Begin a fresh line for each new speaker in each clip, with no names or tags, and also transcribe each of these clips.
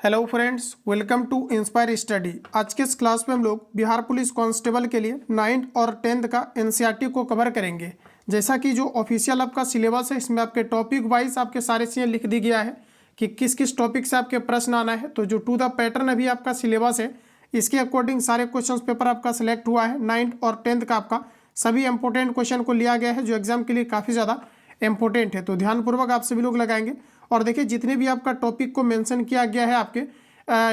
Hello friends, welcome to inspire study. आज के इस क्लास में हम लोग बिहार पुलिस कांस्टेबल के लिए 9th और 10th का एनसीईआरटी को कवर करेंगे। जैसा कि जो ऑफिशियल आपका सिलेबस है, इसमें आपके टॉपिक वाइज आपके सारे चीज़ें लिख दी गया है कि किस किस टॉपिक से आपके प्रश्न आना है। तो जो टू द पैटर्न अभी आपका सिलेबस है, इसके अकॉर्डिंग सारे क्वेश्चन पेपर आपका सिलेक्ट हुआ है। 9th और 10th का आपका सभी इंपॉर्टेंट क्वेश्चन को लिया गया है, जो एग्जाम के लिए काफ़ी ज़्यादा इंपॉर्टेंट है। तो ध्यानपूर्वक आप सभी लोग लगाएंगे और देखिए जितने भी आपका टॉपिक को मेंशन किया गया है आपके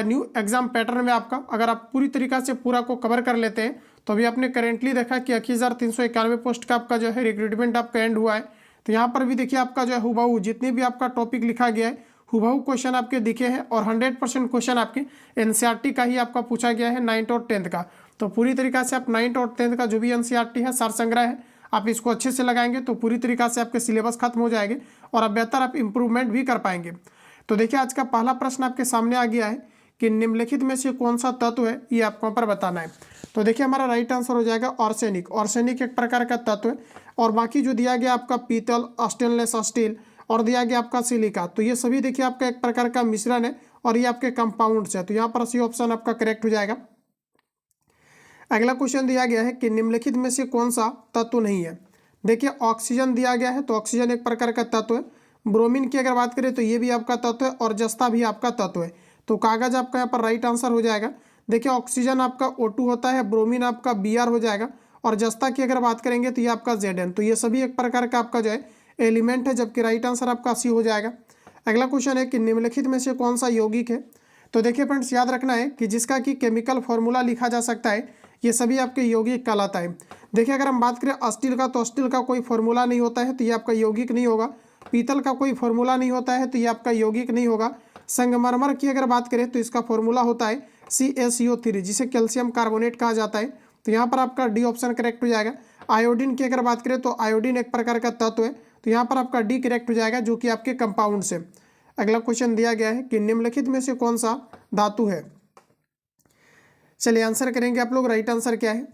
न्यू एग्जाम पैटर्न में आपका, अगर आप पूरी तरीका से पूरा को कवर कर लेते हैं तो अभी आपने करेंटली देखा कि 21,391 पोस्ट का आपका जो है रिक्रूटमेंट आपका एंड हुआ है। तो यहाँ पर भी देखिए आपका जो है हुबहू जितने भी आपका टॉपिक लिखा गया है, हुबहू क्वेश्चन आपके दिखे हैं और 100% क्वेश्चन आपके एनसीईआरटी का ही आपका पूछा गया है 9th और 10th का। तो पूरी तरीका से आप 9th और 10th का जो भी एनसीईआरटी है, सार संग्रह है, आप इसको अच्छे से लगाएंगे तो पूरी तरीका से आपके सिलेबस खत्म हो जाएंगे और अब बेहतर आप इंप्रूवमेंट भी कर पाएंगे। तो देखिए आज का पहला प्रश्न आपके सामने आ गया है कि निम्नलिखित में से कौन सा तत्व है, ये आपको पर बताना है। तो देखिए हमारा राइट आंसर हो जाएगा आर्सेनिक। आर्सेनिक एक प्रकार का तत्व है और बाकी जो दिया गया आपका पीतल, स्टेनलेस स्टील और दिया गया आपका सिलिका, तो ये सभी देखिए आपका एक प्रकार का मिश्रण है और ये आपके कंपाउंड्स है। तो यहाँ पर सी ऑप्शन आपका करेक्ट हो जाएगा। अगला क्वेश्चन दिया गया है कि निम्नलिखित में से कौन सा तत्व नहीं है। देखिए ऑक्सीजन दिया गया है, तो ऑक्सीजन एक प्रकार का तत्व है। ब्रोमीन की अगर बात करें तो ये भी आपका तत्व है और जस्ता भी आपका तत्व है। तो कागज आपका यहाँ पर राइट आंसर हो जाएगा। देखिए ऑक्सीजन आपका O2 होता है, ब्रोमीन आपका Br हो जाएगा और जस्ता की अगर बात करेंगे तो ये आपका Zn। तो ये सभी एक प्रकार का आपका जो है एलिमेंट है, जबकि राइट आंसर आपका सी हो जाएगा। अगला क्वेश्चन है कि निम्नलिखित में से कौन सा यौगिक है। तो देखिए फ्रेंड्स याद रखना है कि जिसका कि केमिकल फॉर्मूला लिखा जा सकता है, ये सभी आपके यौगिक कहलाता है। देखिए अगर हम बात करें स्टील का, तो स्टील का कोई फॉर्मूला नहीं होता है, तो ये आपका यौगिक नहीं होगा। पीतल का कोई फॉर्मूला नहीं होता है, तो ये आपका यौगिक नहीं होगा। संगमरमर की अगर बात करें तो इसका फॉर्मूला होता है CaCO3, जिसे कैल्शियम कार्बोनेट कहा जाता है। तो यहाँ पर आपका डी ऑप्शन करेक्ट हो जाएगा। आयोडीन की अगर बात करें तो आयोडीन एक प्रकार का तत्व है, तो यहाँ पर आपका डी करेक्ट हो जाएगा, जो कि आपके कंपाउंड से। अगला क्वेश्चन दिया गया है कि निम्नलिखित में से कौन सा धातु है। चलिए आंसर करेंगे आप लोग, राइट आंसर क्या है।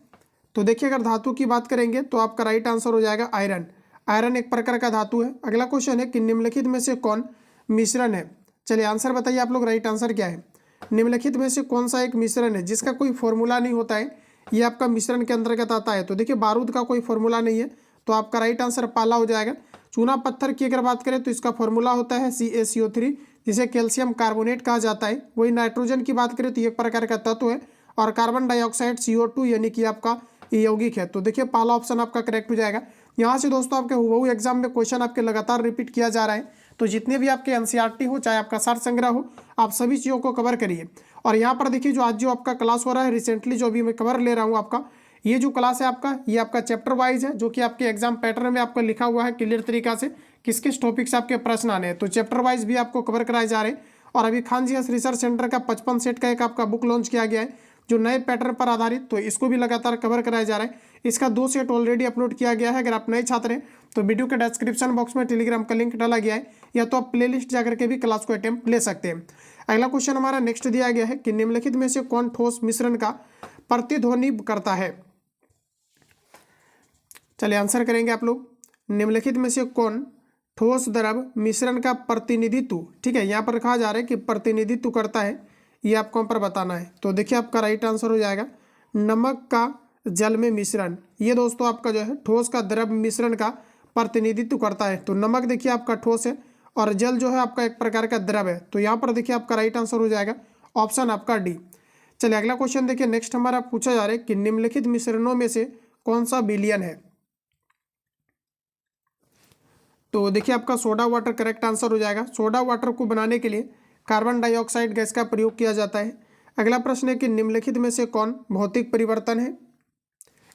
तो देखिए अगर धातु की बात करेंगे तो आपका राइट आंसर हो जाएगा आयरन। आयरन एक प्रकार का धातु है। अगला क्वेश्चन है कि निम्नलिखित में से कौन मिश्रण है। चलिए आंसर बताइए आप लोग, राइट आंसर क्या है। निम्नलिखित में से कौन सा एक मिश्रण है जिसका कोई फॉर्मूला नहीं होता है, ये आपका मिश्रण के अंतर्गत आता है। तो देखिए बारूद का कोई फॉर्मूला नहीं है, तो आपका राइट आंसर पाला हो जाएगा। चूना पत्थर की अगर बात करें तो इसका फॉर्मूला होता है CaCO3, जिसे कैल्शियम कार्बोनेट कहा जाता है। वही नाइट्रोजन की बात करें तो एक प्रकार का तत्व है और कार्बन डाइऑक्साइड CO2 यानी कि आपका यौगिक है। तो देखिए पहला ऑप्शन आपका करेक्ट हो जाएगा। यहाँ से दोस्तों आपके हुबहू एग्जाम में क्वेश्चन आपके लगातार रिपीट किया जा रहा है, तो जितने भी आपके एनसीईआरटी हो, चाहे आपका सार संग्रह हो, आप सभी चीज़ों को कवर करिए। और यहाँ पर देखिए जो आज जो आपका क्लास हो रहा है रिसेंटली, जो अभी मैं कवर ले रहा हूँ आपका, ये जो क्लास है आपका, ये आपका चैप्टर वाइज है, जो कि आपके एग्जाम पैटर्न में आपका लिखा हुआ है क्लियर तरीका से किस किस टॉपिक से आपके प्रश्न आने हैं। तो चैप्टर वाइज भी आपको कवर कराए जा रहे हैं। और अभी खान जी रिसर्च सेंटर का 55 सेट का एक आपका बुक लॉन्च किया गया है, जो नए पैटर्न पर आधारित, तो इसको भी लगातार कवर कराया जा रहा है। इसका 2 सेट ऑलरेडी अपलोड किया गया है। अगर आप नए छात्र हैं तो वीडियो के डिस्क्रिप्शन बॉक्स में टेलीग्राम का लिंक डाला गया है, या तो आप प्लेलिस्ट जाकर के भी क्लास को अटेम्प्ट ले सकते हैं। अगला क्वेश्चन हमारा नेक्स्ट दिया गया है कि निम्नलिखित में से कौन ठोस मिश्रण का प्रतिध्वनि करता है। चलिए आंसर करेंगे आप लोग। निम्नलिखित में से कौन ठोस द्रव मिश्रण का प्रतिनिधित्व, ठीक है, यहाँ पर कहा जा रहा है कि प्रतिनिधित्व करता है, ये आपको यहाँ पर बताना है। तो देखिए आपका राइट आंसर हो जाएगा नमक का जल में मिश्रण। ये दोस्तों आपका जो है ठोस का द्रव मिश्रण का प्रतिनिधित्व करता है। तो नमक देखिए आपका ठोस है और जल जो है आपका एक प्रकार का द्रव है। तो यहाँ पर देखिए आपका राइट आंसर हो जाएगा ऑप्शन आपका डी। चलिए अगला क्वेश्चन देखिए नेक्स्ट हमारा पूछा जा रहा है कि निम्नलिखित मिश्रणों में से कौन सा विलयन है। तो देखिए आपका सोडा वाटर करेक्ट आंसर हो जाएगा। सोडा वाटर को बनाने के लिए कार्बन डाइऑक्साइड गैस का प्रयोग किया जाता है। अगला प्रश्न है कि निम्नलिखित में से कौन भौतिक परिवर्तन है।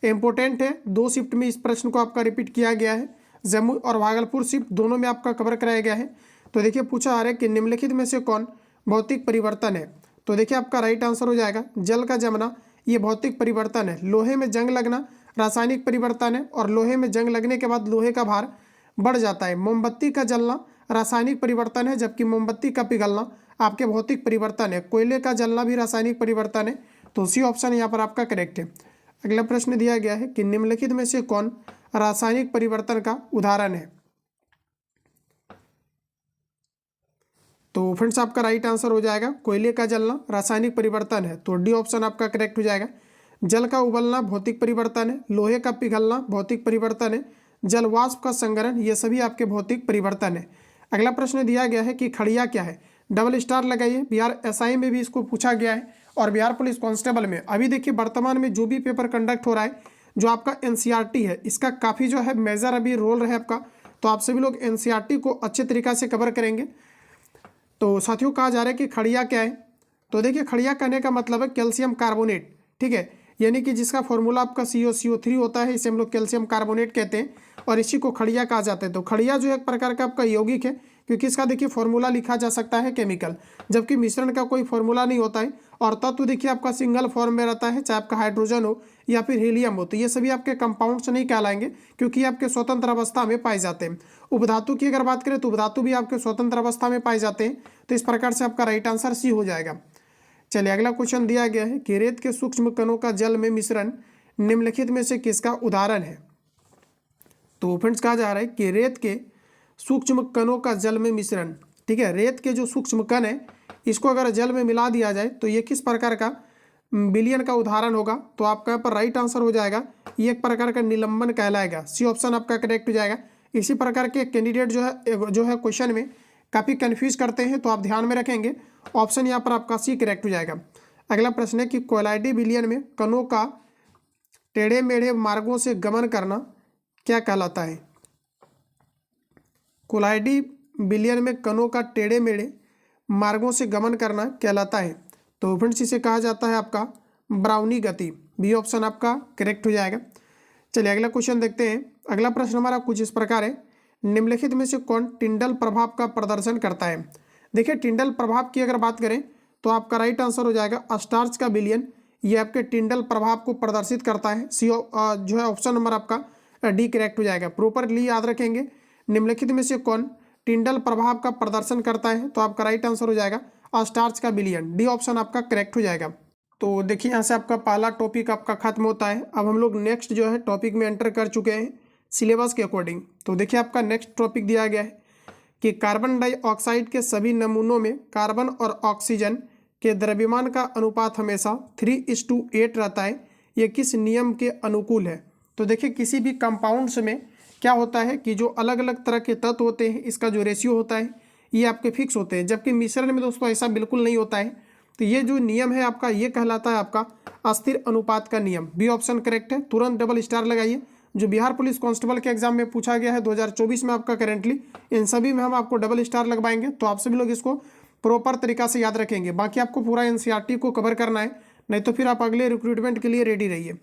इंपोर्टेंट है, 2 शिफ्ट में इस प्रश्न को आपका रिपीट किया गया है। जम्मू और भागलपुर शिफ्ट दोनों में आपका कवर कराया गया है। तो देखिए पूछा आ रहा है कि निम्नलिखित में से कौन भौतिक परिवर्तन है। तो देखिए आपका राइट आंसर हो जाएगा जल का जमना, ये भौतिक परिवर्तन है। लोहे में जंग लगना रासायनिक परिवर्तन है, और लोहे में जंग लगने के बाद लोहे का भार बढ़ जाता है। मोमबत्ती का जलना रासायनिक परिवर्तन है, जबकि मोमबत्ती का पिघलना आपके भौतिक परिवर्तन है। कोयले का जलना भी रासायनिक परिवर्तन है। तो सी ऑप्शन यहाँ पर आपका करेक्ट है। अगला प्रश्न दिया गया है कि निम्नलिखित में से कौन रासायनिक परिवर्तन का उदाहरण है। तो फ्रेंड्स आपका राइट आंसर हो जाएगा कोयले का जलना रासायनिक परिवर्तन है, तो डी ऑप्शन आपका करेक्ट हो जाएगा। जल का उबलना भौतिक परिवर्तन है, लोहे का पिघलना भौतिक परिवर्तन है, जल वाष्प का संग्रहण, ये सभी आपके भौतिक परिवर्तन है। अगला प्रश्न दिया गया है कि खड़िया क्या है, डबल स्टार लगाइए। बिहार एसआई में भी इसको पूछा गया है और बिहार पुलिस कांस्टेबल में। अभी देखिए वर्तमान में जो भी पेपर कंडक्ट हो रहा है, जो आपका एनसीईआरटी है, इसका काफ़ी जो है मेजर अभी रोल रहे आपका, तो आप सभी लोग एनसीईआरटी को अच्छे तरीक़ा से कवर करेंगे। तो साथियों कहा जा रहा है कि खड़िया क्या है, तो देखिए खड़िया कहने का मतलब है कैल्शियम कार्बोनेट, ठीक है, यानी कि जिसका फॉर्मूला आपका CO3 होता है, इसे हम लोग कैल्शियम कार्बोनेट कहते हैं और इसी को खड़िया कहा जाता है। तो खड़िया जो है एक प्रकार का आपका यौगिक है, क्योंकि इसका देखिए फॉर्मूला लिखा जा सकता है केमिकल, जबकि मिश्रण का कोई फॉर्मूला नहीं होता है। और तत्व देखिए आपका सिंगल फॉर्म में रहता है, चाहे आपका हाइड्रोजन हो या फिर हीलियम हो, तो ये सभी आपके कंपाउंड्स नहीं कहलाएंगे, क्योंकि आपके स्वतंत्र अवस्था में पाए जाते हैं। उपधातु की अगर बात करें तो उपधातु भी आपके स्वतंत्र अवस्था में पाए जाते हैं। तो इस प्रकार से आपका राइट आंसर सी हो जाएगा। चलिए अगला क्वेश्चन दिया गया है कि रेत के सूक्ष्म कणों का जल में मिश्रण निम्नलिखित में से किसका उदाहरण है। तो फ्रेंड्स कहा जा रहा है कि रेत के सूक्ष्म कणों का जल में मिश्रण, ठीक है, रेत के जो सूक्ष्म कण है इसको अगर जल में मिला दिया जाए तो ये किस प्रकार का विलयन का उदाहरण होगा। तो आपका यहाँ पर राइट आंसर हो जाएगा, ये एक प्रकार का निलंबन कहलाएगा। सी ऑप्शन आपका करेक्ट हो जाएगा। इसी प्रकार के कैंडिडेट जो है क्वेश्चन में काफ़ी कन्फ्यूज करते हैं, तो आप ध्यान में रखेंगे, ऑप्शन यहाँ पर आपका सी करेक्ट हो जाएगा। अगला प्रश्न है कि कोलाइडी विलयन में कणों का टेढ़े मेढ़े मार्गों से गमन करना क्या कहलाता है। कोलाइडी विलयन में कणों का टेढ़े मेढ़े मार्गों से गमन करना कहलाता है। तो फ्रेंड्स इसे कहा जाता है आपका ब्राउनी गति। बी ऑप्शन आपका करेक्ट हो जाएगा। चलिए अगला क्वेश्चन देखते हैं। अगला प्रश्न हमारा कुछ इस प्रकार है, निम्नलिखित में से कौन टिंडल प्रभाव का प्रदर्शन करता है। देखिए टिंडल प्रभाव की अगर बात करें तो आपका राइट आंसर हो जाएगा स्टार्च का विलयन, ये आपके टिंडल प्रभाव को प्रदर्शित करता है। सी जो है ऑप्शन नंबर आपका डी करेक्ट हो जाएगा। प्रॉपरली याद रखेंगे, निम्नलिखित में से कौन टिंडल प्रभाव का प्रदर्शन करता है, तो आपका राइट आंसर हो जाएगा स्टार्च का विलयन। डी ऑप्शन आपका करेक्ट हो जाएगा। तो देखिए यहाँ से आपका पहला टॉपिक आपका खत्म होता है। अब हम लोग नेक्स्ट जो है टॉपिक में एंटर कर चुके हैं सिलेबस के अकॉर्डिंग। तो देखिए आपका नेक्स्ट टॉपिक दिया गया है कि कार्बन डाइऑक्साइड के सभी नमूनों में कार्बन और ऑक्सीजन के द्रव्यमान का अनुपात हमेशा 3:8 रहता है, ये किस नियम के अनुकूल है। तो देखिए किसी भी कंपाउंड्स में क्या होता है कि जो अलग अलग तरह के तत्व होते हैं, इसका जो रेशियो होता है ये आपके फिक्स होते हैं, जबकि मिश्रण में दोस्तों ऐसा बिल्कुल नहीं होता है। तो ये जो नियम है आपका, ये कहलाता है आपका अस्थिर अनुपात का नियम। बी ऑप्शन करेक्ट है। तुरंत डबल स्टार लगाइए। जो बिहार पुलिस कांस्टेबल के एग्जाम में पूछा गया है 2024 में आपका करेंटली, इन सभी में हम आपको डबल स्टार लगवाएंगे। तो आप सभी लोग इसको प्रॉपर तरीका से याद रखेंगे। बाकी आपको पूरा एनसीईआरटी को कवर करना है, नहीं तो फिर आप अगले रिक्रूटमेंट के लिए रेडी रहिए।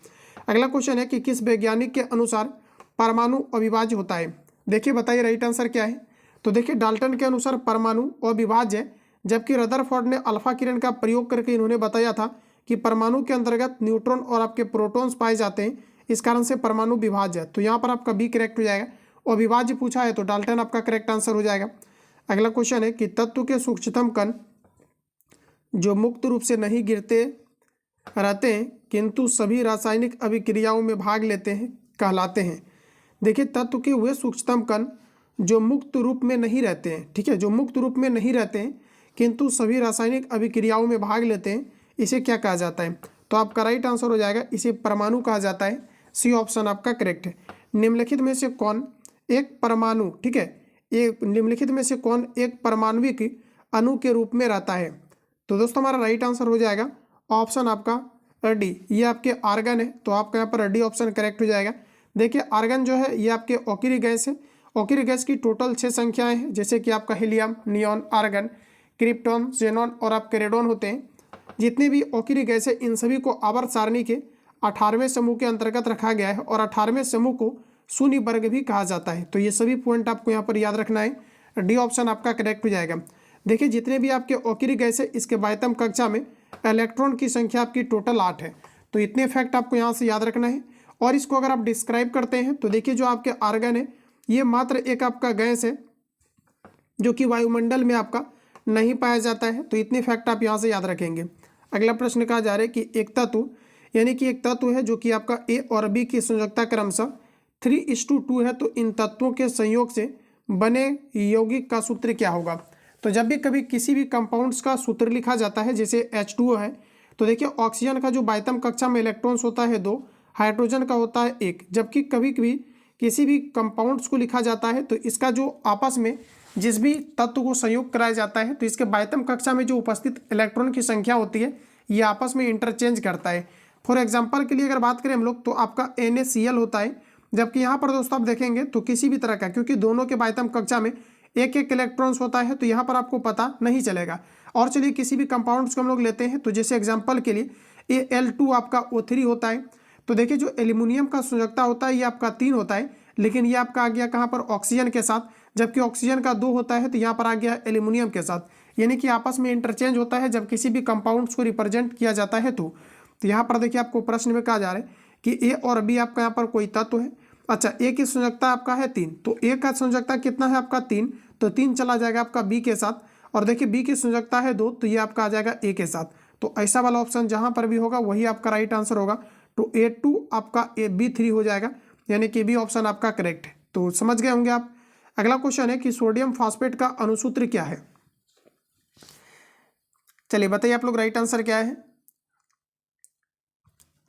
अगला क्वेश्चन है कि किस वैज्ञानिक के अनुसार परमाणु अविभाज्य होता है। देखिए बताइए राइट आंसर क्या है। तो देखिए डाल्टन के अनुसार परमाणु अविभाज्य है, जबकि रदरफोर्ड ने अल्फा किरण का प्रयोग करके इन्होंने बताया था कि परमाणु के अंतर्गत न्यूट्रॉन और आपके प्रोटॉन्स पाए जाते हैं, इस कारण से परमाणु विभाज्य है। तो यहाँ पर आपका बी करेक्ट हो जाएगा। अविभाज्य पूछा है तो डाल्टन आपका करेक्ट आंसर हो जाएगा। अगला क्वेश्चन है कि तत्व के सूक्ष्मतम कण जो मुक्त रूप से नहीं गिरते रहते हैं किंतु सभी रासायनिक अभिक्रियाओं में भाग लेते हैं कहलाते हैं। देखिए तत्व के वे सूक्ष्मतम कण जो मुक्त रूप में नहीं रहते हैं, ठीक है, जो मुक्त रूप में नहीं रहते हैं किंतु सभी रासायनिक अभिक्रियाओं में भाग लेते हैं, इसे क्या कहा जाता है। तो आपका राइट आंसर हो जाएगा, इसे परमाणु कहा जाता है। सी ऑप्शन आपका करेक्ट है। निम्नलिखित में से कौन एक परमाणु, ठीक है, एक निम्नलिखित में से कौन एक परमाणविक अणु के रूप में रहता है। तो दोस्तों हमारा राइट आंसर हो जाएगा ऑप्शन आपका डी, ये आपके आर्गन है। तो आपका यहाँ पर डी ऑप्शन करेक्ट हो जाएगा। देखिए आर्गन जो है ये आपके ऑक्सीजन गैस है। ऑक्सीजन गैस की टोटल 6 संख्याएं हैं, जैसे कि आपका helium, neon, argon, krypton, xenon और आपके रेडॉन होते हैं। जितने भी ऑक्सीजन गैस है इन सभी को आवर्त सारणी के 18वें समूह के अंतर्गत रखा गया है और 18वें समूह को शून्य वर्ग भी कहा जाता है। तो ये सभी पॉइंट आपको यहाँ पर याद रखना है। डी ऑप्शन आपका करेक्ट हो जाएगा। देखिए जितने भी आपके ऑक्सीजन गैस है इसके बाह्यतम कक्षा में इलेक्ट्रॉन की संख्या आपकी टोटल 8 है। तो इतने फैक्ट आपको यहाँ से याद रखना है। और इसको अगर आप डिस्क्राइब करते हैं तो देखिए जो आपके आर्गन है ये मात्र एक आपका गैस है जो कि वायुमंडल में आपका नहीं पाया जाता है। तो इतने फैक्ट आप यहाँ से याद रखेंगे। अगला प्रश्न कहा जा रहा है कि एक तत्व, यानी कि एक तत्व है जो कि आपका ए और बी की संयोजकता क्रमशः 3:2 है, तो इन तत्वों के संयोग से बने यौगिक का सूत्र क्या होगा। तो जब भी कभी किसी भी कंपाउंड्स का सूत्र लिखा जाता है, जैसे H2O है, तो देखिए ऑक्सीजन का जो बाइतम कक्षा में इलेक्ट्रॉन्स होता है 2, हाइड्रोजन का होता है 1। जबकि कभी कभी किसी भी कंपाउंड्स को लिखा जाता है तो इसका जो आपस में जिस भी तत्व को संयोग कराया जाता है तो इसके बाइतम कक्षा में जो उपस्थित इलेक्ट्रॉन की संख्या होती है ये आपस में इंटरचेंज करता है। फॉर एग्जाम्पल के लिए अगर बात करें हम लोग तो आपका NaCl होता है, जबकि यहाँ पर दोस्तों आप देखेंगे तो किसी भी तरह का, क्योंकि दोनों के बाइतम कक्षा में एक एक इलेक्ट्रॉन्स होता है तो यहाँ पर आपको पता नहीं चलेगा। और चलिए किसी भी कंपाउंड्स को हम लोग लेते हैं, तो जैसे एग्जाम्पल के लिए Al2 आपका O3 होता है। तो देखिए जो एल्यूमिनियम का संयोजकता होता है ये आपका 3 होता है, लेकिन ये आपका आ गया कहाँ पर, ऑक्सीजन के साथ। जबकि ऑक्सीजन का 2 होता है तो यहाँ पर आ गया एल्यूमिनियम के साथ, यानी कि आपस में इंटरचेंज होता है जब किसी भी कंपाउंड्स को रिप्रेजेंट किया जाता है। तो यहाँ पर देखिए आपको प्रश्न में कहा जा रहा है कि ए और बी आपका यहाँ पर कोई तत्व है। अच्छा, ए की संयोजकता आपका है 3, तो ए का संयोजकता कितना है आपका 3, तो 3 चला जाएगा आपका बी के साथ। और देखिए बी की संयोजकता है 2, तो ये आपका आ जाएगा ए के साथ। तो ऐसा वाला ऑप्शन जहाँ पर भी होगा वही आपका राइट आंसर होगा। तो A2 आपका B3 हो जाएगा, यानी कि बी ऑप्शन आपका करेक्ट है। तो समझ गए होंगे आप। अगला क्वेश्चन है कि सोडियम फॉस्फेट का अणुसूत्र क्या है। चलिए बताइए आप लोग राइट आंसर क्या है।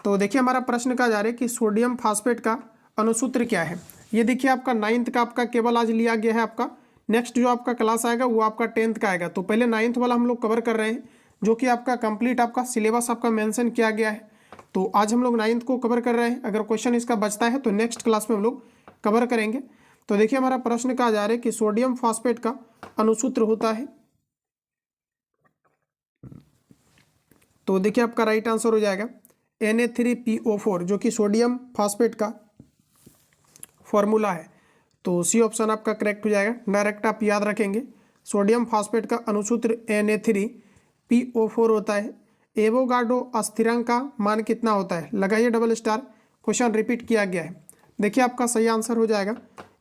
तो देखिए हमारा प्रश्न का जा रहा है कि सोडियम फॉस्फेट का अणुसूत्र क्या है। ये देखिए आपका 9th का आपका केवल आज लिया गया है आपका। नेक्स्ट जो आपका क्लास आएगा वो आपका 10th का आएगा। तो पहले 9th वाला हम लोग कवर कर रहे हैं, जो कि आपका कंप्लीट आपका सिलेबस आपका मेंशन किया गया है। तो आज हम लोग 9th को कवर कर रहे हैं। अगर क्वेश्चन इसका बचता है तो नेक्स्ट क्लास में हम लोग कवर करेंगे। तो देखिए हमारा प्रश्न कहा जा रहा है कि सोडियम फॉस्फेट का अणुसूत्र होता है। तो देखिए आपका राइट आंसर हो जाएगा Na3PO4, जो कि सोडियम फॉस्फेट का फॉर्मूला है। तो सी ऑप्शन आपका करेक्ट हो जाएगा। डायरेक्ट आप याद रखेंगे सोडियम फॉस्फेट का अणुसूत्र Na3PO4 होता है। एवोगाड्रो अस्थिरांक का मान कितना होता है, लगाइए डबल स्टार, क्वेश्चन रिपीट किया गया है। देखिए आपका सही आंसर हो जाएगा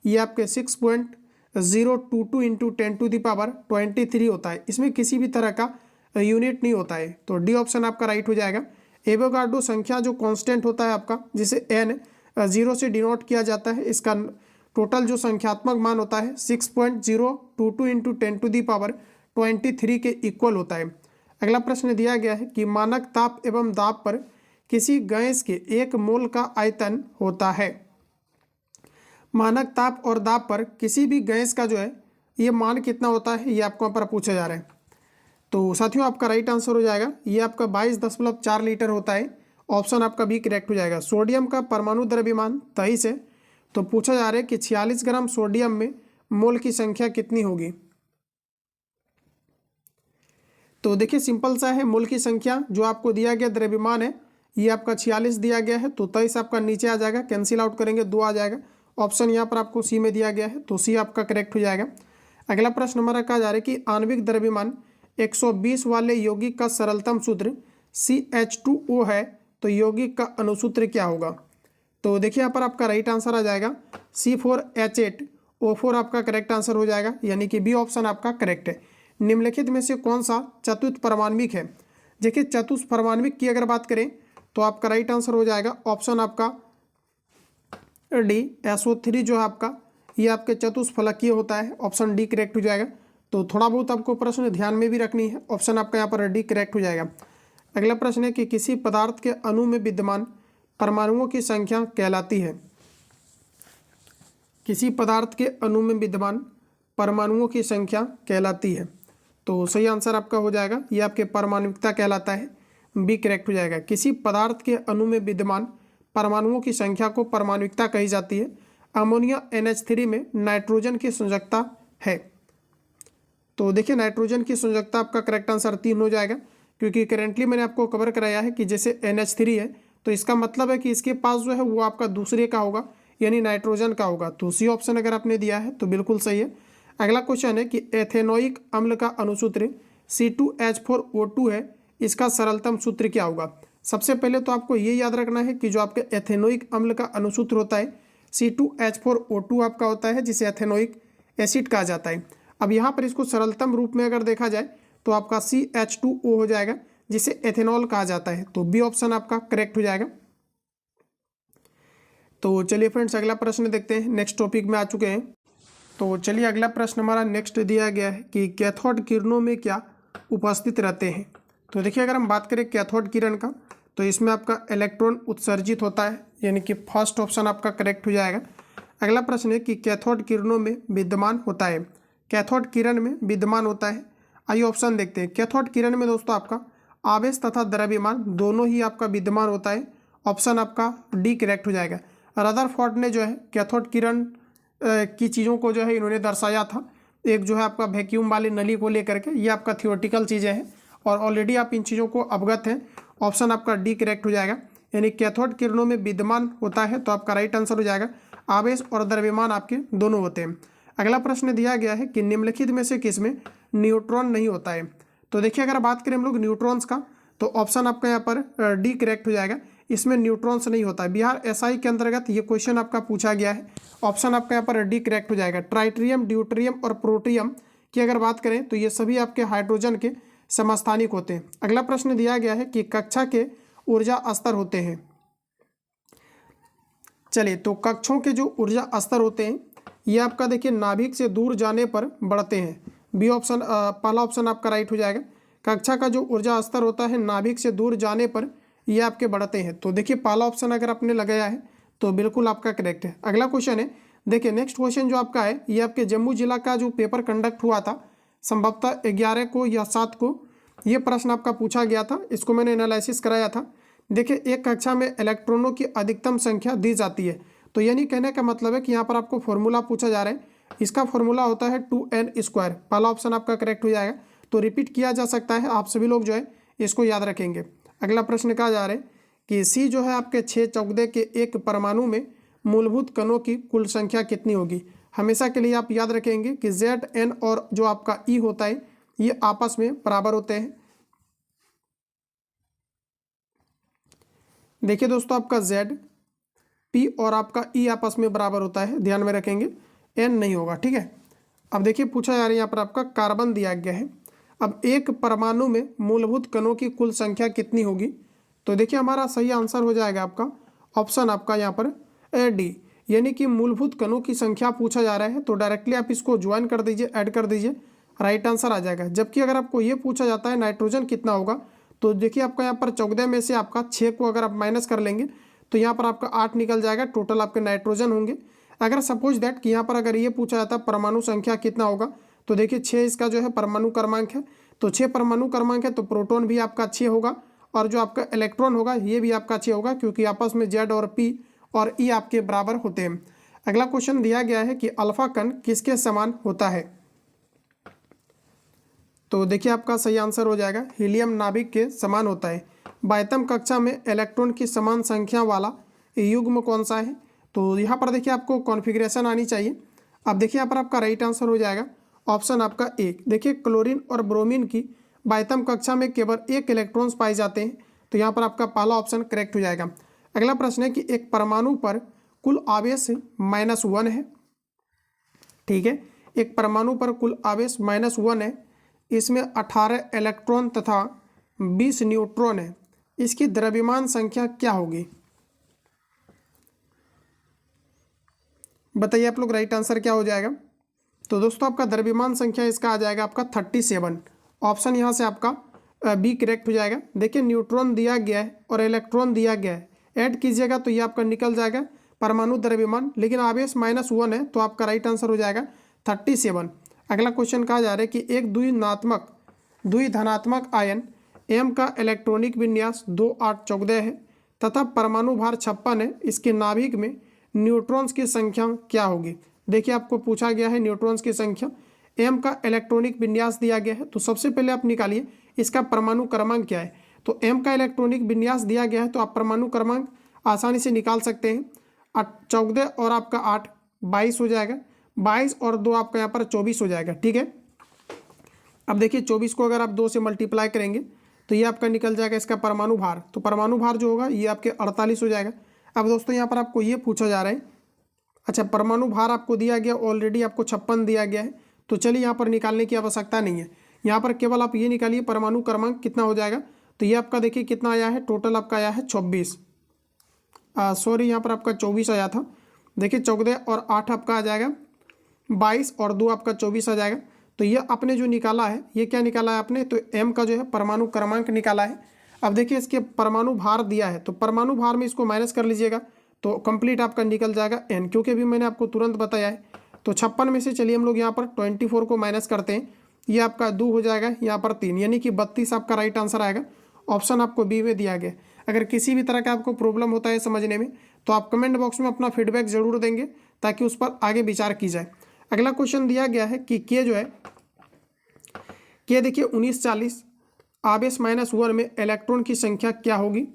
ये आपके 6.022 इंटू 10⁻23 होता है। इसमें किसी भी तरह का यूनिट नहीं होता है। तो डी ऑप्शन आपका राइट हो जाएगा। एवोगाड्रो संख्या जो कांस्टेंट होता है आपका, जिसे n 0 से डिनोट किया जाता है, इसका टोटल जो संख्यात्मक मान होता है 6.022 इंटू 10⁻23 के इक्वल होता है। अगला प्रश्न दिया गया है कि मानक ताप एवं दाब पर किसी गैस के 1 मोल का आयतन होता है। मानक ताप और दाब पर किसी भी गैस का जो है ये मान कितना होता है, ये आपको यहाँ पर पूछा जा रहा है। तो साथियों आपका राइट आंसर हो जाएगा ये आपका 22.4 लीटर होता है। ऑप्शन आपका बी करेक्ट हो जाएगा। सोडियम का परमाणु द्रव्यमान 23 है। तो पूछा जा रहा है कि 46 ग्राम सोडियम में मोल की संख्या कितनी होगी। तो देखिए सिंपल सा है, मोल की संख्या जो आपको दिया गया द्रव्यमान है ये आपका 46 दिया गया है, तो 23 आपका नीचे आ जाएगा, कैंसिल आउट करेंगे 2 आ जाएगा। ऑप्शन यहाँ पर आपको सी में दिया गया है, तो सी आपका करेक्ट हो जाएगा। अगला प्रश्न हमारा कहा जा रहा है कि आणविक द्रव्यमान 120 वाले यौगिक का सरलतम सूत्र CH2O है, तो यौगिक का अणुसूत्र क्या होगा। तो देखिए यहाँ पर आपका राइट आंसर आ जाएगा C4H8O4 आपका करेक्ट आंसर हो जाएगा, यानी कि बी ऑप्शन आपका करेक्ट है। निम्नलिखित में से कौन सा चतुर्थ परमाण्विक है। देखिए चतुर्थ परमाण्विक की अगर बात करें तो आपका राइट आंसर हो जाएगा ऑप्शन आपका डी, SO3 जो है आपका ये आपके चतुष्फलकीय होता है। ऑप्शन डी करेक्ट हो जाएगा। तो थोड़ा बहुत आपको प्रश्न ध्यान में भी रखनी है, ऑप्शन आपका यहाँ पर डी करेक्ट हो जाएगा। अगला प्रश्न है कि किसी पदार्थ के अणु में विद्यमान परमाणुओं की संख्या कहलाती है। किसी पदार्थ के अणु में विद्यमान परमाणुओं की संख्या कहलाती है। तो सही आंसर आपका हो जाएगा ये आपके परमाणुकता कहलाता है, बी करेक्ट हो जाएगा। किसी पदार्थ के अणु में विद्यमान परमाणुओं की संख्या को परमाणुकता कही जाती है। अमोनिया NH3 में नाइट्रोजन की संयोजकता है। तो देखिए नाइट्रोजन की संयोजकता आपका करेक्ट आंसर 3 हो जाएगा, क्योंकि करेंटली मैंने आपको कवर कराया है कि जैसे NH3 है तो इसका मतलब है कि इसके पास जो है वो आपका दूसरे का होगा, यानी नाइट्रोजन का होगा। तो सी ऑप्शन अगर आपने दिया है तो बिल्कुल सही है। अगला क्वेश्चन है कि एथेनोइक अम्ल का अणुसूत्र C2H4O2 है, इसका सरलतम सूत्र क्या होगा। सबसे पहले तो आपको ये याद रखना है कि जो आपके एथेनोइक अम्ल का अणुसूत्र होता है C2H4O2 आपका होता है, जिसे एथेनोइक एसिड कहा जाता है। अब यहाँ पर इसको सरलतम रूप में अगर देखा जाए तो आपका CH2O हो जाएगा, जिसे एथेनॉल कहा जाता है। तो बी ऑप्शन आपका करेक्ट हो जाएगा। तो चलिए फ्रेंड्स अगला प्रश्न देखते हैं, नेक्स्ट टॉपिक में आ चुके हैं। तो चलिए अगला प्रश्न हमारा नेक्स्ट दिया गया है कि कैथोड किरणों में क्या उपस्थित रहते हैं। तो देखिए अगर हम बात करें कैथोड किरण का तो इसमें आपका इलेक्ट्रॉन उत्सर्जित होता है, यानी कि फर्स्ट ऑप्शन आपका करेक्ट हो जाएगा। अगला प्रश्न है कि कैथोड किरणों में विद्यमान होता है, कैथोड किरण में विद्यमान होता है। आइए ऑप्शन देखते हैं। कैथोड किरण में दोस्तों आपका आवेश तथा द्रव्यमान दोनों ही आपका विद्यमान होता है। ऑप्शन आपका डी करेक्ट हो जाएगा। रदरफोर्ड ने जो है कैथोड किरण की चीज़ों को जो है इन्होंने दर्शाया था, एक जो है आपका वैक्यूम वाली नली को लेकर के। ये आपका थियोरेटिकल चीज़ें हैं और ऑलरेडी आप इन चीज़ों को अवगत हैं। ऑप्शन आपका डी करेक्ट हो जाएगा, यानी कैथोड किरणों में विद्यमान होता है तो आपका राइट आंसर हो जाएगा। आवेश और द्रव्यमान आपके दोनों होते हैं। अगला प्रश्न दिया गया है कि निम्नलिखित में से किसमें न्यूट्रॉन नहीं होता है। तो देखिए अगर बात करें हम लोग न्यूट्रॉन्स का तो ऑप्शन आपका यहाँ पर डी करेक्ट हो जाएगा, इसमें न्यूट्रॉन्स नहीं होता है। बिहार एसआई के अंतर्गत ये क्वेश्चन आपका पूछा गया है। ऑप्शन आपका यहाँ पर डी करेक्ट हो जाएगा। ट्राइट्रियम, ड्यूटेरियम और प्रोटियम की अगर बात करें तो ये सभी आपके हाइड्रोजन के समस्थानिक होते हैं। अगला प्रश्न दिया गया है कि कक्षा के ऊर्जा स्तर होते हैं। चलिए तो कक्षों के जो ऊर्जा स्तर होते हैं ये आपका देखिए नाभिक से दूर जाने पर बढ़ते हैं। बी ऑप्शन पहला ऑप्शन आपका राइट हो जाएगा। कक्षा का जो ऊर्जा स्तर होता है नाभिक से दूर जाने पर ये आपके बढ़ते हैं। तो देखिए पहला ऑप्शन अगर आपने लगाया है तो बिल्कुल आपका करेक्ट है। अगला क्वेश्चन है, देखिए नेक्स्ट क्वेश्चन जो आपका है ये आपके जम्मू जिला का जो पेपर कंडक्ट हुआ था संभवतः 11 को या 7 को, ये प्रश्न आपका पूछा गया था। इसको मैंने एनालिसिस कराया था। देखिए एक कक्षा में इलेक्ट्रॉनों की अधिकतम संख्या दी जाती है, तो यानी कहने का मतलब है कि यहाँ पर आपको फॉर्मूला पूछा जा रहा है। इसका फॉर्मूला होता है 2n²। पहला ऑप्शन आपका करेक्ट हो जाएगा। तो रिपीट किया जा सकता है, आप सभी लोग जो है इसको याद रखेंगे। अगला प्रश्न कहा जा रहा है कि सी जो है आपके 6 चौगदे के एक परमाणु में मूलभूत कणों की कुल संख्या कितनी होगी। हमेशा के लिए आप याद रखेंगे कि जेड, एन और जो आपका ई होता है ये आपस में बराबर होते हैं। देखिए दोस्तों आपका जेड, पी और आपका ई आपस में बराबर होता है, ध्यान में रखेंगे, एन नहीं होगा, ठीक है। अब देखिए पूछा जा रहा है यहाँ पर आपका कार्बन दिया गया है। अब एक परमाणु में मूलभूत कणों की कुल संख्या कितनी होगी। तो देखिए हमारा सही आंसर हो जाएगा आपका ऑप्शन आपका यहाँ पर डी, यानी कि मूलभूत कणों की संख्या पूछा जा रहा है तो डायरेक्टली आप इसको ज्वाइन कर दीजिए, ऐड कर दीजिए, राइट आंसर आ जाएगा। जबकि अगर आपको ये पूछा जाता है नाइट्रोजन कितना होगा तो देखिए आपका यहाँ पर 14 में से आपका 6 को अगर आप माइनस कर लेंगे तो यहाँ पर आपका 8 निकल जाएगा, टोटल आपके नाइट्रोजन होंगे। अगर सपोज दैट कि यहाँ पर अगर ये पूछा जाता है परमाणु संख्या कितना होगा तो देखिए 6 इसका जो है परमाणु क्रमांक है, तो 6 परमाणु क्रमांक है तो प्रोटॉन भी आपका 6 होगा और जो आपका इलेक्ट्रॉन होगा ये भी आपका 6 होगा, क्योंकि आपस में जेड और पी और ई आपके बराबर होते हैं। अगला क्वेश्चन दिया गया है कि अल्फा कण किसके समान होता है। तो देखिए आपका सही आंसर हो जाएगा हीलियम नाभिक के समान होता है। बाह्यतम कक्षा में इलेक्ट्रॉन की समान संख्या वाला युग्म कौन सा है। तो यहाँ पर देखिए आपको कॉन्फ़िगरेशन आनी चाहिए। अब देखिए यहाँ पर आपका राइट आंसर हो जाएगा ऑप्शन आपका एक। देखिए क्लोरीन और ब्रोमीन की बाह्यतम कक्षा में केवल एक इलेक्ट्रॉन्स पाए जाते हैं, तो यहाँ पर आपका पहला ऑप्शन करेक्ट हो जाएगा। अगला प्रश्न है कि एक परमाणु पर कुल आवेश -1 है, ठीक है। एक परमाणु पर कुल आवेश -1 है, इसमें 18 इलेक्ट्रॉन तथा 20 न्यूट्रॉन है। इसकी द्रव्यमान संख्या क्या होगी, बताइए आप लोग, राइट आंसर क्या हो जाएगा। तो दोस्तों आपका द्रव्यमान संख्या इसका आ जाएगा आपका 37। ऑप्शन यहाँ से आपका बी करेक्ट हो जाएगा। देखिए न्यूट्रॉन दिया गया है और इलेक्ट्रॉन दिया गया है, ऐड कीजिएगा तो ये आपका निकल जाएगा परमाणु द्रव्यमान, लेकिन आवेश -1 है तो आपका राइट आंसर हो जाएगा 37। अगला क्वेश्चन कहा जा रहा है कि एक द्विधनात्मक आयन एम का इलेक्ट्रॉनिक विन्यास 2, 8, 14 है तथा परमाणु भार 56 है। इसके नाभिक में न्यूट्रॉन्स की संख्या क्या होगी। देखिए आपको पूछा गया है न्यूट्रॉन्स की संख्या, एम का इलेक्ट्रॉनिक विन्यास दिया गया है, तो सबसे पहले आप निकालिए इसका परमाणु क्रमांक क्या है। तो एम का इलेक्ट्रॉनिक विन्यास दिया गया है तो आप परमाणु क्रमांक आसानी से निकाल सकते हैं। 14 और आपका 8 22 हो जाएगा, 22 और 2 आपका यहाँ पर 24 हो जाएगा, ठीक है। अब देखिए 24 को अगर आप 2 से मल्टीप्लाई करेंगे तो ये आपका निकल जाएगा इसका परमाणु भार, तो परमाणु भार जो होगा ये आपके 48 हो जाएगा। अब दोस्तों यहाँ पर आपको ये पूछा जा रहा है, अच्छा परमाणु भार आपको दिया गया ऑलरेडी, आपको 56 दिया गया है, तो चलिए यहाँ पर निकालने की आवश्यकता नहीं है। यहाँ पर केवल आप ये निकालिए परमाणु क्रमांक कितना हो जाएगा। तो ये आपका देखिए कितना आया है, टोटल आपका आया है 24, सॉरी यहाँ पर आपका 24 आया था। देखिए 14 और 8 आपका आ जाएगा 22 और 2 आपका 24 आ जाएगा। तो ये आपने जो निकाला है, ये क्या निकाला है आपने, तो m का जो है परमाणु क्रमांक निकाला है। अब देखिए इसके परमाणु भार दिया है, तो परमाणु भार में इसको माइनस कर लीजिएगा तो कंप्लीट आपका निकल जाएगा n, क्योंकि अभी मैंने आपको तुरंत बताया है। तो 56 में से चलिए हम लोग यहाँ पर 24 को माइनस करते हैं, ये आपका 2 हो जाएगा, यहाँ पर 3, यानी कि 32 आपका राइट आंसर आएगा। ऑप्शन आपको बी में दिया गया। अगर किसी भी तरह का आपको प्रॉब्लम होता है समझने में तो आप कमेंट बॉक्स में अपना फीडबैक जरूर देंगे ताकि उस पर आगे विचार की जाए। अगला क्वेश्चन दिया गया है कि के जो है, के देखिए 1940 आवेश -1 में इलेक्ट्रॉन की संख्या क्या होगी।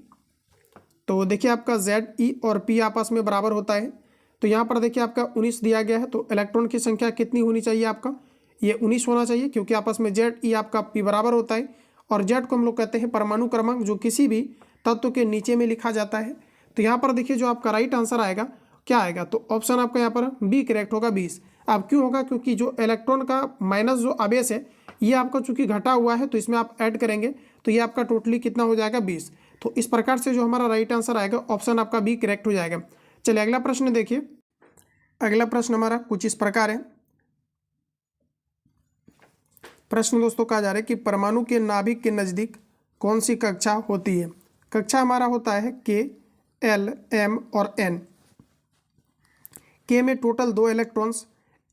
तो देखिए आपका Z, E और P आपस में बराबर होता है। तो यहाँ पर देखिए आपका 19 दिया गया है, तो इलेक्ट्रॉन की संख्या कितनी होनी चाहिए आपका, ये 19 होना चाहिए, क्योंकि आपस में Z, E आपका P बराबर होता है। और Z को हम लोग कहते हैं परमाणु क्रमांक, जो किसी भी तत्व के नीचे में लिखा जाता है। तो यहाँ पर देखिए जो आपका राइट आंसर आएगा क्या आएगा, तो ऑप्शन आपका यहाँ पर बी करेक्ट होगा 20। अब क्यों होगा, क्योंकि जो इलेक्ट्रॉन का माइनस जो आवेश है ये आपका चूंकि घटा हुआ है, तो इसमें आप ऐड करेंगे तो ये आपका टोटली कितना हो जाएगा 20। तो इस प्रकार से जो हमारा राइट आंसर आएगा ऑप्शन आपका बी करेक्ट हो जाएगा। चलिए अगला प्रश्न देखिए। अगला प्रश्न हमारा कुछ इस प्रकार है। प्रश्न दोस्तों कहा जा रहा है कि परमाणु के नाभिक के नज़दीक कौन सी कक्षा होती है। कक्षा हमारा होता है के, एल, एम और एन। के में टोटल 2 इलेक्ट्रॉन्स,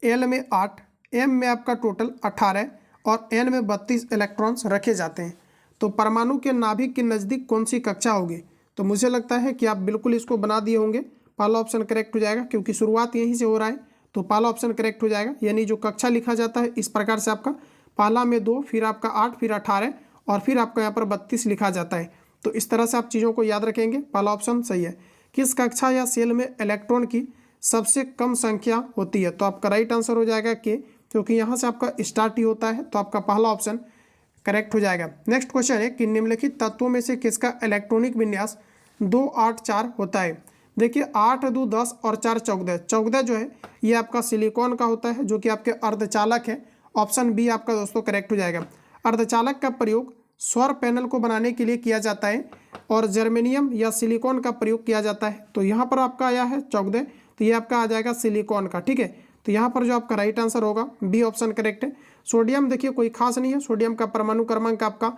एल में 8, एम में आपका टोटल 18 और एन में 32 इलेक्ट्रॉन्स रखे जाते हैं। तो परमाणु के नाभिक के नज़दीक कौन सी कक्षा होगी, तो मुझे लगता है कि आप बिल्कुल इसको बना दिए होंगे। पहला ऑप्शन करेक्ट हो जाएगा, क्योंकि शुरुआत यहीं से हो रहा है, तो पहला ऑप्शन करेक्ट हो जाएगा। यानी जो कक्षा लिखा जाता है इस प्रकार से आपका पहला में 2, फिर आपका 8, फिर 18 और फिर आपका यहाँ पर 32 लिखा जाता है। तो इस तरह से आप चीज़ों को याद रखेंगे। पहला ऑप्शन सही है। किस कक्षा या सेल में इलेक्ट्रॉन की सबसे कम संख्या होती है, तो आपका राइट आंसर हो जाएगा के, क्योंकि यहाँ से आपका स्टार्ट ही होता है। तो आपका पहला ऑप्शन करेक्ट हो जाएगा। नेक्स्ट क्वेश्चन है कि निम्नलिखित तत्वों में से किसका इलेक्ट्रॉनिक विन्यास 2, 8, 4 होता है। देखिए 8, 2, 10 और 4 14। 14 जो है ये आपका सिलिकॉन का होता है, जो कि आपके अर्धचालक है। ऑप्शन बी आपका दोस्तों करेक्ट हो जाएगा। अर्धचालक का प्रयोग सौर पैनल को बनाने के लिए किया जाता है और जर्मेनियम या सिलिकॉन का प्रयोग किया जाता है। तो यहाँ पर आपका आया है 14, तो ये आपका आ जाएगा सिलिकॉन का। ठीक है, तो यहाँ पर जो आपका राइट आंसर होगा बी ऑप्शन करेक्ट है। सोडियम देखिए कोई खास नहीं है, सोडियम का परमाणु क्रमांक आपका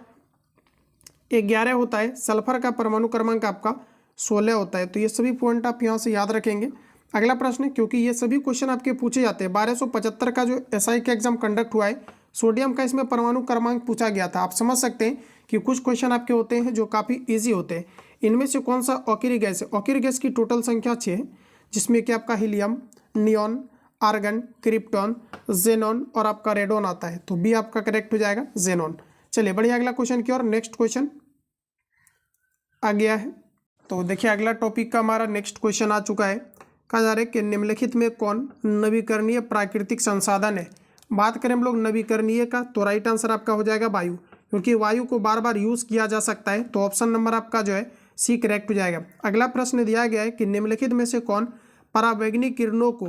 11 होता है। सल्फर का परमाणु क्रमांक आपका 16 होता है। तो ये सभी पॉइंट आप यहाँ से याद रखेंगे। अगला प्रश्न है, क्योंकि ये सभी क्वेश्चन आपके पूछे जाते हैं। 1275 का जो एसआई का एग्जाम कंडक्ट हुआ है, सोडियम का इसमें परमाणु क्रमांक पूछा गया था। आप समझ सकते हैं कि कुछ क्वेश्चन आपके होते हैं जो काफ़ी ईजी होते हैं। इनमें से कौन सा ऑकिरी गैस है। ऑकिरी गैस की टोटल संख्या 6 है, जिसमें कि आपका helium, neon, argon, krypton, xenon और आपका रेडॉन आता है। तो बी आपका करेक्ट हो जाएगा जेनॉन। चलिए बढ़िया अगला क्वेश्चन की ओर। नेक्स्ट क्वेश्चन आ गया है। तो देखिए अगला टॉपिक का हमारा नेक्स्ट क्वेश्चन आ चुका है। कहा जा रहा है कि निम्नलिखित में कौन नवीकरणीय प्राकृतिक संसाधन है। बात करें हम लोग नवीकरणीय का, तो राइट आंसर आपका हो जाएगा वायु, क्योंकि वायु को बार बार यूज़ किया जा सकता है। तो ऑप्शन नंबर आपका जो है सी करेक्ट हो जाएगा। अगला प्रश्न दिया गया है कि निम्नलिखित में से कौन पराबैंगनी किरणों को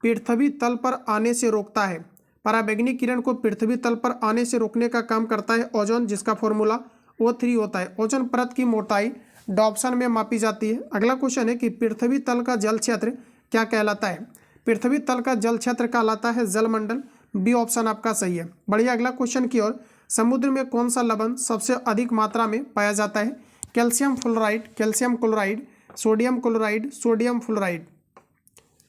पृथ्वी तल पर आने से रोकता है। पराबैंगनी किरण को पृथ्वी तल पर आने से रोकने का काम करता है ओजोन, जिसका फॉर्मूला O3 होता है। ओजोन परत की मोटाई डॉप्सन में मापी जाती है। अगला क्वेश्चन है कि पृथ्वी तल का जल क्षेत्र क्या कहलाता है। पृथ्वी तल का जल क्षेत्र कहलाता है जलमंडल। बी ऑप्शन आपका सही है। बढ़िया अगला क्वेश्चन की ओर। समुद्र में कौन सा लवण सबसे अधिक मात्रा में पाया जाता है। Calcium fluoride, calcium chloride, sodium chloride, sodium fluoride.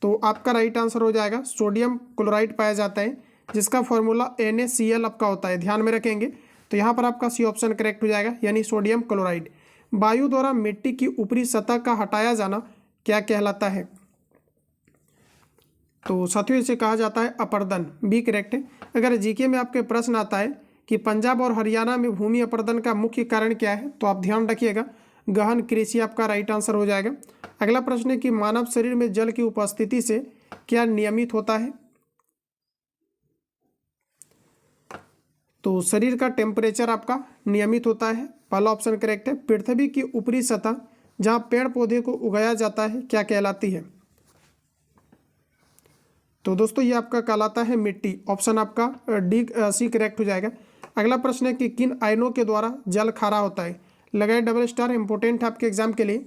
तो आपका राइट आंसर हो जाएगा सोडियम क्लोराइड पाया जाता है, जिसका फॉर्मूला NaCl आपका होता है, ध्यान में रखेंगे। तो यहाँ पर आपका सी ऑप्शन करेक्ट हो जाएगा, यानी सोडियम क्लोराइड। वायु द्वारा मिट्टी की ऊपरी सतह का हटाया जाना क्या कहलाता है। तो साथियों इसे कहा जाता है अपरदन। बी करेक्ट है। अगर जीके में आपके प्रश्न आता है कि पंजाब और हरियाणा में भूमि अपरदन का मुख्य कारण क्या है, तो आप ध्यान रखिएगा गहन कृषि आपका राइट आंसर हो जाएगा। अगला प्रश्न है कि मानव शरीर में जल की उपस्थिति से क्या नियमित होता है। तो शरीर का टेम्परेचर आपका नियमित होता है। पहला ऑप्शन करेक्ट है। पृथ्वी की ऊपरी सतह जहां पेड़ पौधे को उगाया जाता है क्या कहलाती है। तो दोस्तों ये आपका कहलाता है मिट्टी। ऑप्शन आपका डी सी करेक्ट हो जाएगा। अगला प्रश्न है कि किन आयनों के द्वारा जल खारा होता है। लगाए डबल स्टार, इंपॉर्टेंट है आपके एग्जाम के लिए।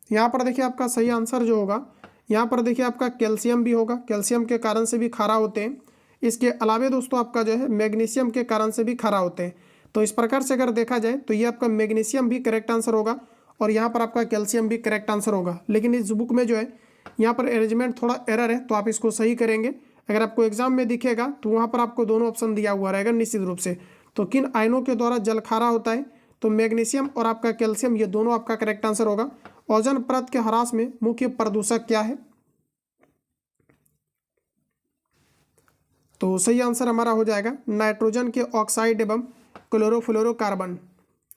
यहाँ पर देखिए आपका सही आंसर जो होगा यहाँ पर देखिए आपका कैल्शियम भी होगा, कैल्शियम के कारण से भी खारा होते हैं। इसके अलावा दोस्तों आपका जो है मैग्नीशियम के कारण से भी खारा होते हैं। तो इस प्रकार से अगर देखा जाए तो ये आपका मैग्नीशियम भी करेक्ट आंसर होगा और यहाँ पर आपका कैल्शियम भी करेक्ट आंसर होगा। लेकिन इस बुक में जो है यहाँ पर अरेंजमेंट थोड़ा एरर है, तो आप इसको सही करेंगे। अगर आपको एग्जाम में दिखेगा तो वहाँ पर आपको दोनों ऑप्शन दिया हुआ रहेगा निश्चित रूप से। तो किन आयनों के द्वारा जल खारा होता है, तो मैग्नीशियम और आपका कैल्शियम, ये दोनों आपका करेक्ट आंसर होगा। ओजोन परत के ह्रास में मुख्य प्रदूषक क्या है, तो सही आंसर हमारा हो जाएगा नाइट्रोजन के ऑक्साइड एवं क्लोरोफ्लोरोकार्बन,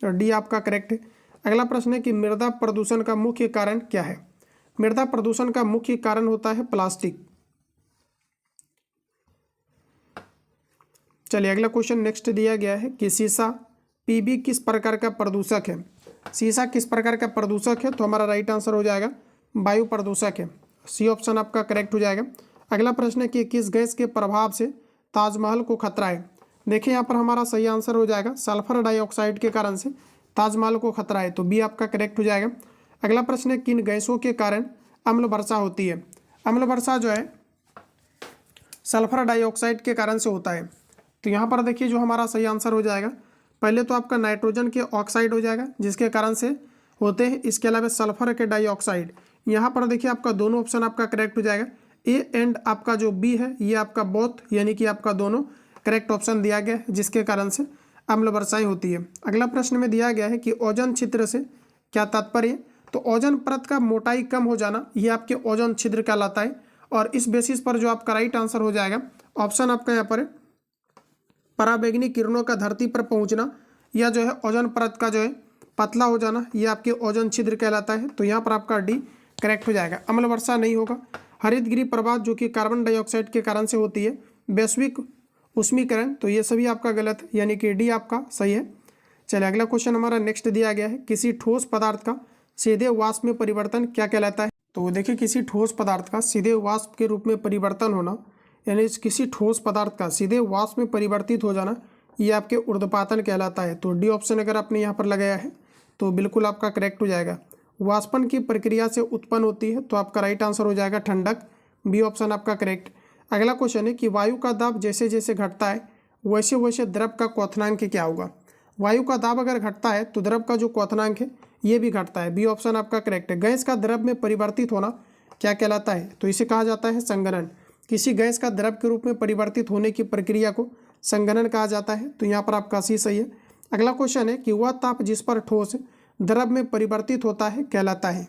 और डी आपका करेक्ट है। अगला प्रश्न है कि मृदा प्रदूषण का मुख्य कारण क्या है। मृदा प्रदूषण का मुख्य कारण होता है प्लास्टिक। चलिए अगला क्वेश्चन नेक्स्ट दिया गया है कि सीसा पीबी किस प्रकार का प्रदूषक है। सीसा किस प्रकार का प्रदूषक है, तो हमारा राइट आंसर हो जाएगा वायु प्रदूषक है। सी ऑप्शन आपका करेक्ट हो जाएगा। अगला प्रश्न है कि किस गैस के प्रभाव से ताजमहल को खतरा है। देखिए यहाँ पर हमारा सही आंसर हो जाएगा सल्फर डाइऑक्साइड के कारण से ताजमहल को खतरा है, तो बी आपका करेक्ट हो जाएगा। अगला प्रश्न है किन गैसों के कारण अम्ल वर्षा होती है। अम्ल वर्षा जो है सल्फर डाइऑक्साइड के कारण से होता है। तो यहाँ पर देखिए जो हमारा सही आंसर हो जाएगा, पहले तो आपका नाइट्रोजन के ऑक्साइड हो जाएगा जिसके कारण से होते हैं, इसके अलावा सल्फर के डाइऑक्साइड। यहाँ पर देखिए आपका दोनों ऑप्शन आपका करेक्ट हो जाएगा। ए एंड आपका जो बी है ये आपका बोथ, यानी कि आपका दोनों करेक्ट ऑप्शन दिया गया है जिसके कारण से अम्ल वर्षाएं होती है। अगला प्रश्न में दिया गया है कि ओजोन छिद्र से क्या तात्पर्य, तो ओजोन परत का मोटाई कम हो जाना ये आपके ओजोन छिद्र कहलाता है। और इस बेसिस पर जो आपका राइट आंसर हो जाएगा ऑप्शन आपका यहाँ पर पराबैंगनी किरणों का धरती पर पहुंचना या जो है ओजोन परत का जो है पतला हो जाना, ये आपके ओजोन छिद्र कहलाता है। तो यहाँ पर आपका डी करेक्ट हो जाएगा। अम्ल वर्षा नहीं होगा। हरित गृह प्रवाह जो कि कार्बन डाइऑक्साइड के कारण से होती है। वैश्विक उष्मीकरण, तो ये सभी आपका गलत है, यानी कि डी आपका सही है। चलिए अगला क्वेश्चन हमारा नेक्स्ट दिया गया है किसी ठोस पदार्थ का सीधे वाष्प में परिवर्तन क्या कहलाता है। तो देखिए किसी ठोस पदार्थ का सीधे वाष्प के रूप में परिवर्तन होना, यानी किसी ठोस पदार्थ का सीधे वाष्प में परिवर्तित हो जाना, ये आपके ऊर्ध्वपातन कहलाता है। तो डी ऑप्शन अगर आपने यहाँ पर लगाया है तो बिल्कुल आपका करेक्ट हो जाएगा। वाष्पन की प्रक्रिया से उत्पन्न होती है, तो आपका राइट आंसर हो जाएगा ठंडक, बी ऑप्शन आपका करेक्ट। अगला क्वेश्चन है कि वायु का दाब जैसे जैसे घटता है वैसे वैसे द्रव का क्वथनांक क्या होगा। वायु का दाब अगर घटता है तो द्रव का जो क्वथनांक है ये भी घटता है, बी ऑप्शन आपका करेक्ट है। गैस का द्रव में परिवर्तित होना क्या कहलाता है, तो इसे कहा जाता है संघनन। किसी गैस का द्रव के रूप में परिवर्तित होने की प्रक्रिया को संघनन कहा जाता है, तो यहाँ पर आपका सी सही है। अगला क्वेश्चन है कि वह ताप जिस पर ठोस द्रव में परिवर्तित होता है कहलाता है।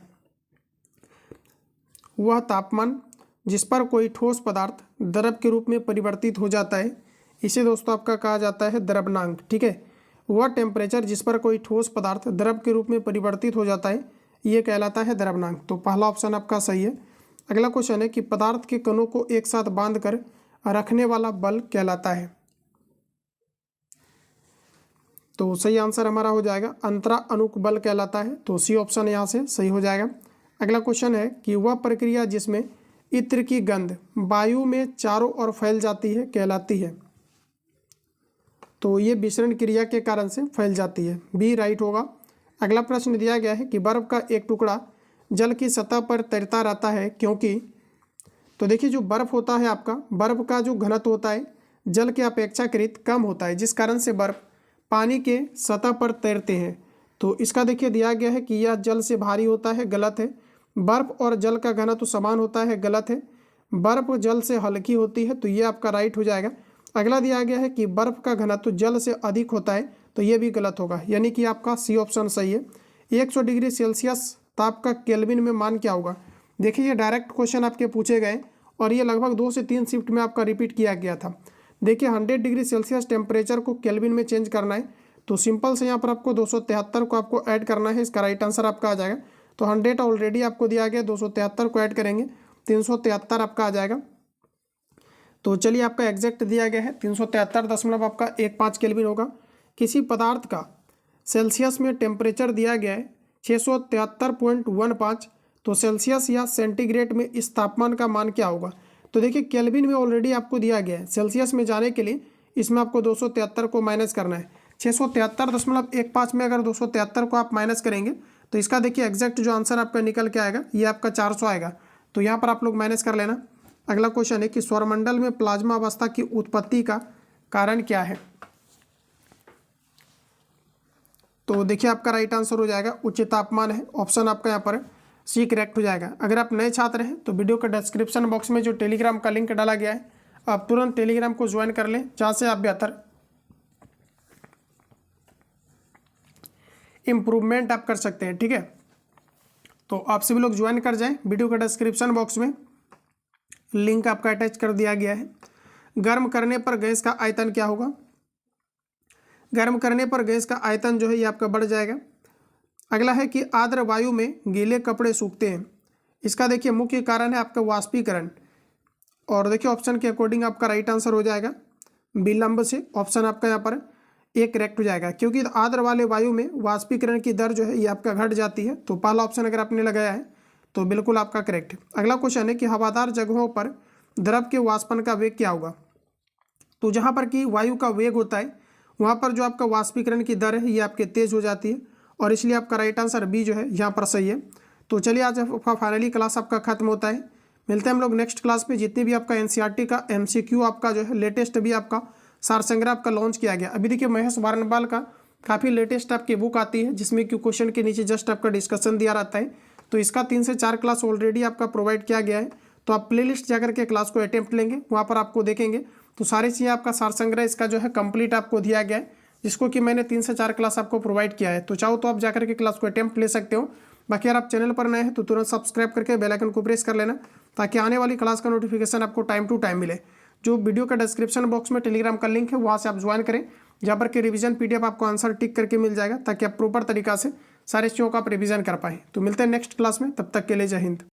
वह तापमान जिस पर कोई ठोस पदार्थ द्रव के रूप में परिवर्तित हो जाता है, इसे दोस्तों आपका कहा जाता है द्रवनांक, ठीक है। वह टेम्परेचर जिस पर कोई ठोस पदार्थ द्रव के रूप में परिवर्तित हो जाता है ये कहलाता है द्रवनांक, तो पहला ऑप्शन आपका सही है। अगला क्वेश्चन है कि पदार्थ के कणों को एक साथ बांधकर रखने वाला बल कहलाता है, तो सही आंसर हमारा हो जाएगा अंतरा अनुक बल कहलाता है, तो सी ऑप्शन यहाँ से सही हो जाएगा। अगला क्वेश्चन है कि वह प्रक्रिया जिसमें इत्र की गंध वायु में चारों ओर फैल जाती है कहलाती है, तो ये विसरण क्रिया के कारण से फैल जाती है, बी राइट होगा। अगला प्रश्न दिया गया है कि बर्फ का एक टुकड़ा जल की सतह पर तैरता रहता है क्योंकि, तो देखिए जो बर्फ होता है आपका, बर्फ का जो घनत्व होता है जल के अपेक्षाकृत कम होता है, जिस कारण से बर्फ पानी के सतह पर तैरते हैं। तो इसका देखिए दिया गया है कि यह जल से भारी होता है, गलत है। बर्फ और जल का घनत्व समान होता है, गलत है। बर्फ जल से हल्की होती है, तो ये आपका राइट हो जाएगा। अगला दिया गया है कि बर्फ का घनत्व जल से अधिक होता है, तो ये भी गलत होगा, यानी कि आपका सी ऑप्शन सही है। 100 डिग्री सेल्सियस ताप का केल्विन में मान क्या होगा। देखिए ये डायरेक्ट क्वेश्चन आपके पूछे गए और ये लगभग 2 से 3 शिफ्ट में आपका रिपीट किया गया था। देखिए 100 डिग्री सेल्सियस टेम्परेचर को केल्विन में चेंज करना है, तो सिंपल से यहाँ पर आपको 273 को आपको ऐड करना है, इसका राइट आंसर आपका आ जाएगा। तो 100 ऑलरेडी आपको दिया गया, 273 को ऐड करेंगे 373 आपका आ जाएगा। तो चलिए आपका एग्जैक्ट दिया गया है 373 आपका 15 केल्विन होगा। किसी पदार्थ का सेल्सियस में टेम्परेचर दिया गया है 673.15, तो सेल्सियस या सेंटीग्रेड में इस तापमान का मान क्या होगा। तो देखिए केल्विन में ऑलरेडी आपको दिया गया है, सेल्सियस में जाने के लिए इसमें आपको 273 को माइनस करना है। 673.15 में अगर 273 को आप माइनस करेंगे तो इसका देखिए एग्जैक्ट जो आंसर आपका निकल के आएगा ये आपका 400 आएगा। तो यहाँ पर आप लोग मैनेज कर लेना। अगला क्वेश्चन है कि सौरमंडल में प्लाज्मा अवस्था की उत्पत्ति का कारण क्या है। तो देखिए आपका राइट आंसर हो जाएगा उच्च तापमान है। ऑप्शन आपका यहाँ पर सी करेक्ट हो जाएगा। अगर आप नए छात्र हैं तो वीडियो के डिस्क्रिप्शन बॉक्स में जो टेलीग्राम का लिंक डाला गया है आप तुरंत टेलीग्राम को ज्वाइन कर लें, जहाँ से आप बेहतर इम्प्रूवमेंट आप कर सकते हैं। ठीक है, तो आप सभी लोग ज्वाइन कर जाएं। वीडियो के डिस्क्रिप्शन बॉक्स में लिंक आपका अटैच कर दिया गया है। गर्म करने पर गैस का आयतन क्या होगा। गर्म करने पर गैस का आयतन जो है ये आपका बढ़ जाएगा। अगला है कि आर्द्र वायु में गीले कपड़े सूखते हैं। इसका देखिए मुख्य कारण है आपका वाष्पीकरण। और देखिए ऑप्शन के अकॉर्डिंग आपका राइट आंसर हो जाएगा विलंब से। ऑप्शन आपका यहाँ पर एक करेक्ट हो जाएगा, क्योंकि आर्द्र वाले वायु में वाष्पीकरण की दर जो है ये आपका घट जाती है। तो पहला ऑप्शन अगर आपने लगाया है तो बिल्कुल आपका करेक्ट है। अगला क्वेश्चन है कि हवादार जगहों पर द्रव के वाष्पन का वेग क्या होगा। तो जहाँ पर कि वायु का वेग होता है वहाँ पर जो आपका वाष्पीकरण की दर है ये आपके तेज हो जाती है, और इसलिए आपका राइट आंसर बी जो है यहाँ पर सही है। तो चलिए आज आपका फाइनली क्लास आपका खत्म होता है। मिलते हैं हम लोग नेक्स्ट क्लास पे। जितनी भी आपका एनसीईआरटी का एमसीक्यू आपका जो है लेटेस्ट भी आपका सार संग्रह आपका लॉन्च किया गया। अभी देखिए महेश वारनपाल का काफ़ी लेटेस्ट आपकी बुक आती है जिसमें कि क्वेश्चन के नीचे जस्ट आपका डिस्कशन दिया रहता है। तो इसका 3 से 4 क्लास ऑलरेडी आपका प्रोवाइड किया गया है। तो आप प्लेलिस्ट जाकर के क्लास को अटेम्प्ट लेंगे, वहाँ पर आपको देखेंगे तो सारी चीज़ें आपका सार संग्रह इसका जो है कंप्लीट आपको दिया गया है, जिसको कि मैंने 3 से 4 क्लास आपको प्रोवाइड किया है। तो चाहो तो आप जाकर के क्लास को अटेम्प्ट ले सकते हो। बाकी अगर आप चैनल पर नए हैं तो तुरंत सब्सक्राइब करके बेल आइकन को प्रेस कर लेना, ताकि आने वाली क्लास का नोटिफिकेशन आपको टाइम टू टाइम मिले। जो वीडियो का डिस्क्रिप्शन बॉक्स में टेलीग्राम का लिंक है वहाँ से आप ज्वाइन करें, जहाँ पर कि रिवीजन पीडीएफ आपको आंसर टिक करके मिल जाएगा, ताकि आप प्रॉपर तरीका से सारे चीज़ों का आप रिवीजन कर पाएँ। तो मिलते हैं नेक्स्ट क्लास में, तब तक के लिए जय हिंद।